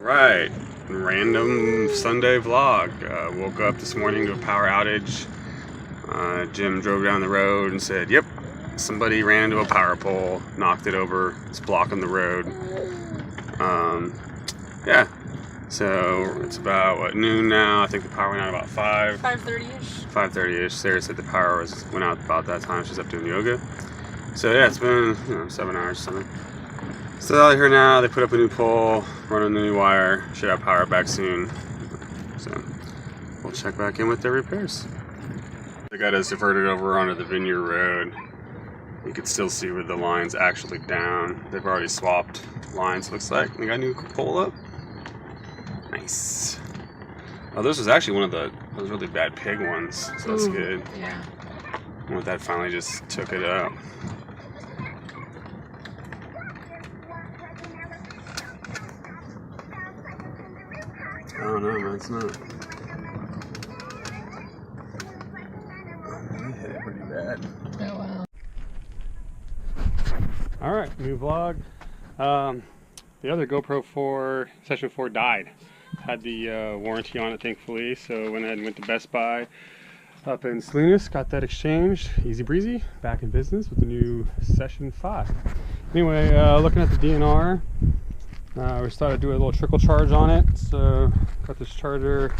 Right, random Sunday vlog. Woke up this morning to a power outage. Jim drove down the road and said, yep, somebody ran into a power pole, knocked it over, it's blocking the road. Yeah, so it's about, what, noon now. I think the power went out about 5:30ish. 5:30ish. Sarah said the power went out about that time. She's up doing yoga. So yeah, it's been 7 hours or something. So out here now, they put up a new pole, running the new wire, should have power back soon. So we'll check back in with their repairs. They got us diverted over onto the Vineyard Road. You can still see where the line's actually down. They've already swapped lines, looks like. They got a new pole up. Nice. Oh, this was actually one of those really bad pig ones, so that's good. Yeah. I want that finally just took it out. I don't know, man, it's not. I hit it pretty bad. Oh, wow. Alright, new vlog. The other GoPro 4, Session 4 died. Had the warranty on it, thankfully, so went ahead and went to Best Buy up in Salinas, got that exchanged, easy breezy, back in business with the new Session 5. Anyway, looking at the DNR, we started doing a little trickle charge on it, so got this charger,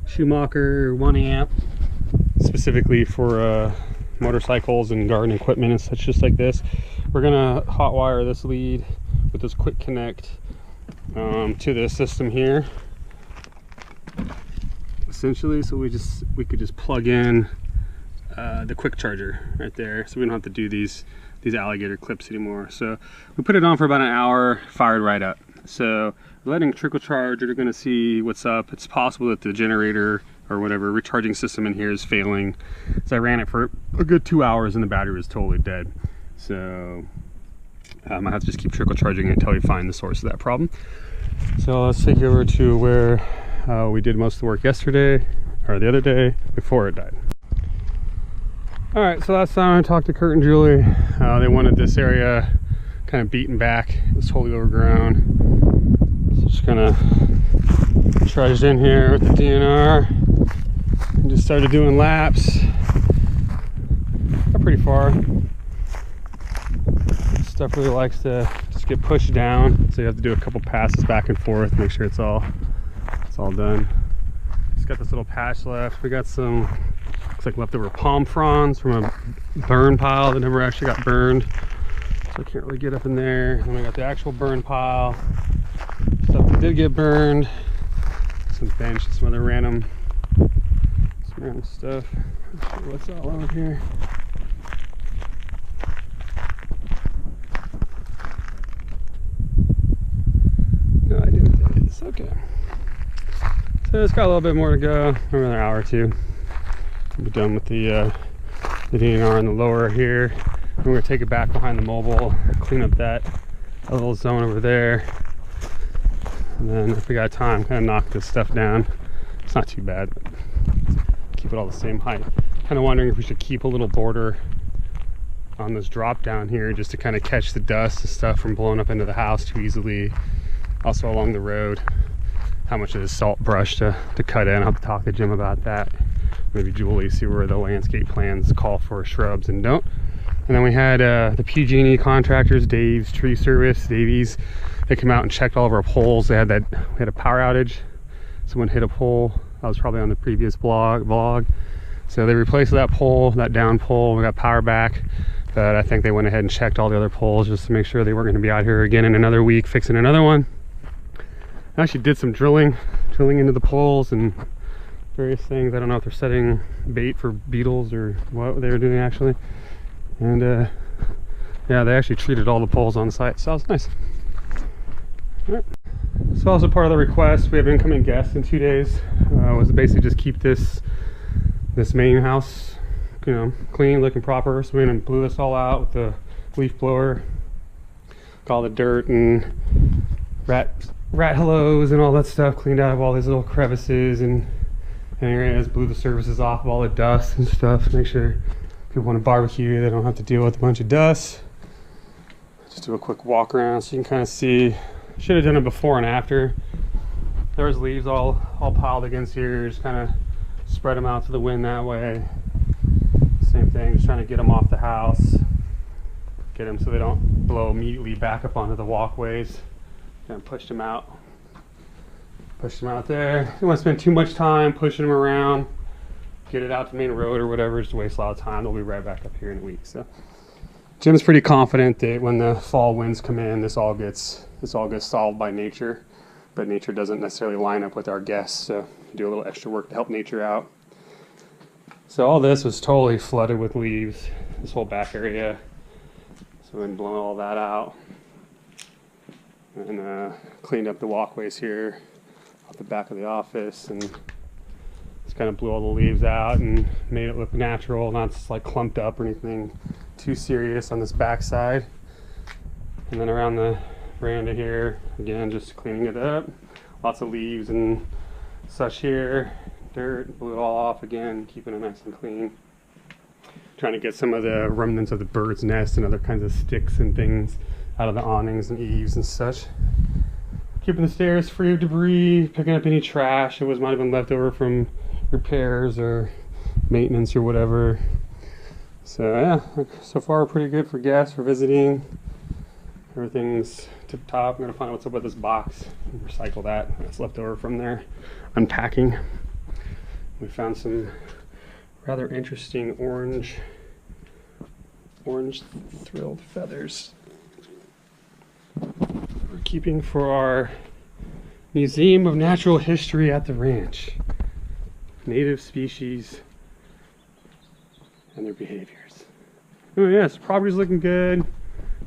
Schumacher 1 amp, specifically for motorcycles and garden equipment and such, just like this. We're gonna hot wire this lead with this quick connect to this system here, essentially, so we could just plug in the quick charger right there, so we don't have to do these alligator clips anymore. So we put it on for about an hour, fired right up. So we're letting trickle charge. You're going to see what's up. It's possible that the generator or whatever recharging system in here is failing. So I ran it for a good 2 hours and the battery was totally dead. So I have to just keep trickle charging it until we find the source of that problem. So let's take you over to where we did most of the work yesterday, or the other day, before it died. Alright, so last time I talked to Kurt and Julie, they wanted this area kind of beaten back. It was totally overgrown. So just kind of trudged in here with the DNR and just started doing laps. Got pretty far. This stuff really likes to just get pushed down, so you have to do a couple passes back and forth, make sure it's all done. Just got this little patch left. We got some, looks like leftover palm fronds from a burn pile that never actually got burned, so I can't really get up in there. And we got the actual burn pile, stuff that did get burned, some bench, some other random stuff. Not sure what's all over here. No idea what that is. Okay, so it's got a little bit more to go, another hour or two. We'll be done with the DNR in the lower here. And we're gonna take it back behind the mobile, clean up that little zone over there, and then if we got time, kind of knock this stuff down. It's not too bad, but keep it all the same height. Kind of wondering if we should keep a little border on this drop down here, just to kind of catch the dust and stuff from blowing up into the house too easily. Also along the road, how much of this salt brush to cut in. I'll have to talk to Jim about that. Maybe Julie, see where the landscape plans call for shrubs and don't. And then we had the PG&E contractors, Dave's Tree Service, Davies. They came out and checked all of our poles. We had a power outage. Someone hit a pole. That was probably on the previous vlog. So they replaced that pole, that down pole. We got power back. But I think they went ahead and checked all the other poles just to make sure they weren't going to be out here again in another week fixing another one. I actually did some drilling into the poles and various things. I don't know if they're setting bait for beetles or what they were doing actually. And yeah, they actually treated all the poles on site, so that was nice. All right. So also part of the request, we have incoming guests in 2 days, was to basically just keep this main house, clean, looking proper. So we went and blew this all out with the leaf blower, got all the dirt and rat hellos and all that stuff cleaned out of all these little crevices, and just blew the surfaces off of all the dust and stuff. Make sure people want to barbecue, they don't have to deal with a bunch of dust. Just do a quick walk around so you can kind of see should have done it before and after. There was leaves all piled against here, just kind of spread them out to the wind that way. Same thing, just trying to get them off the house, get them so they don't blow immediately back up onto the walkways. And pushed them out there. Don't want to spend too much time pushing them around, get it out to main road or whatever, just waste a lot of time. They'll be right back up here in a week. So Jim's pretty confident that when the fall winds come in, this all gets solved by nature, but nature doesn't necessarily line up with our guests, so we do a little extra work to help nature out. So all this was totally flooded with leaves, this whole back area. So we've been blowing all that out and cleaned up the walkways here off the back of the office, and just kind of blew all the leaves out and made it look natural, not just like clumped up or anything too serious on this back side. And then around the veranda here, again, just cleaning it up. Lots of leaves and such here, dirt, blew it all off again, keeping it nice and clean. Trying to get some of the remnants of the bird's nest and other kinds of sticks and things out of the awnings and eaves and such. Keeping the stairs free of debris, picking up any trash that might have been left over from repairs or maintenance or whatever. So yeah, so far pretty good for guests, for visiting. Everything's tip top. I'm gonna find out what's up with this box and recycle that. That's left over from their unpacking. We found some rather interesting orange thrilled feathers. We're keeping for our Museum of Natural History at the ranch. Native species and their behaviors. Oh yeah, so property's looking good.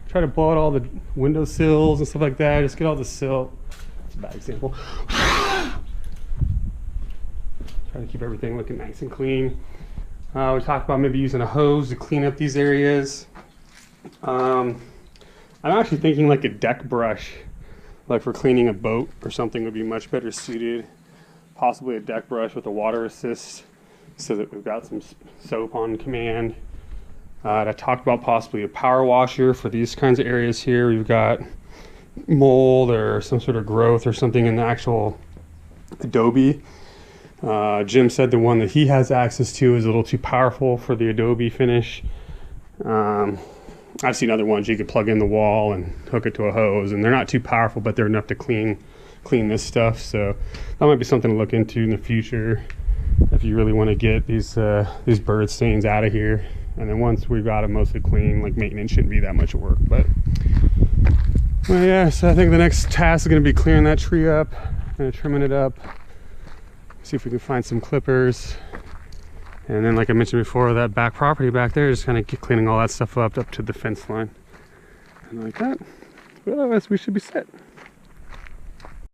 Try to blow out all the windowsills and stuff like that. Just get all the silt. That's a bad example. Try to keep everything looking nice and clean. We talked about maybe using a hose to clean up these areas. I'm actually thinking like a deck brush, like for cleaning a boat or something, would be much better suited. Possibly a deck brush with a water assist so that we've got some soap on command. I talked about possibly a power washer for these kinds of areas here. We've got mold or some sort of growth or something in the actual adobe. Jim said the one that he has access to is a little too powerful for the adobe finish. I've seen other ones you could plug in the wall and hook it to a hose, and they're not too powerful, but they're enough to clean this stuff. So that might be something to look into in the future if you really want to get these bird stains out of here. And then once we've got it mostly clean, like maintenance shouldn't be that much work. But well, yeah, so I think the next task is going to be clearing that tree up and trimming it up. See if we can find some clippers. And then, like I mentioned before, that back property back there, just kind of keep cleaning all that stuff up to the fence line. And like that, well, we should be set.